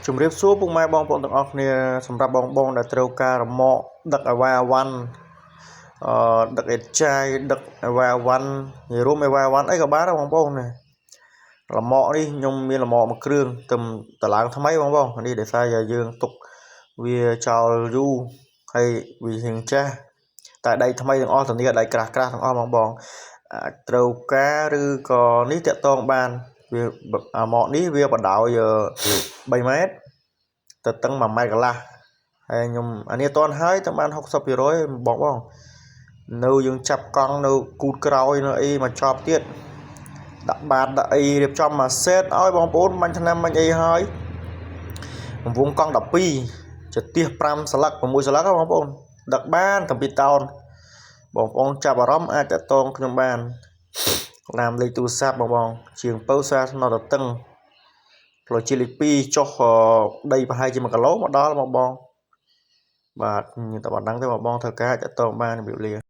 ជំរាបសួរពុកម៉ែបងប្អូនទាំងអស់គ្នាសម្រាប់បងដែលត្រូវការរមាក់ដឹកអាវ៉ាវ៉ាន់ដឹកអេតចាយដឹកអាវ៉ាវ៉ាន់និយាយរួមអាវ៉ាវ៉ាន់អីក៏បានដែរបងប្អូនណារមាក់នេះខ្ញុំមានរមាក់មួយគ្រឿងតឡើងថ្មីបងប្អូននេះដោយសារយើងទុកវាចោលយូរហើយវាហៀងចាស់តែដៃថ្មីទាំងអស់ធានាដៃក្រាស់ទាំងអស់បងបងអាចត្រូវការឬក៏នេះតាក់ទងបានវាអាម៉កនេះវាបដោយ3ម៉ែត្រទៅតឹង1ម៉ែត្រកន្លះហើយខ្ញុំអានេះអត់ទាន់ហើយតែបាន 60% បងនៅយើងចាប់កង់នៅគូតក្រោយនៅអីមកចប់ទៀតដាក់បាតដាក់អីរៀបចំមួយសេតឲ្យបងប្អូនបាញ់ថ្នាំបាញ់អីហើយរង្វង់កង់12ចន្ទះ5ស្លឹក6ស្លឹកបងប្អូនដឹកបានតាំងពីតោនបងប្អូនចាប់អារម្មណ៍អាចតតងខ្ញុំបានតាមលេខទូរស័ព្ទបងជាងពៅសាស្នតតឹងផ្លូវជាតិលេខ2ចុះដីប្រហែលជា1គីឡូមកដល់បងបាទតែបណ្ដឹងទេបងត្រូវការតតងបានជម្រាបលា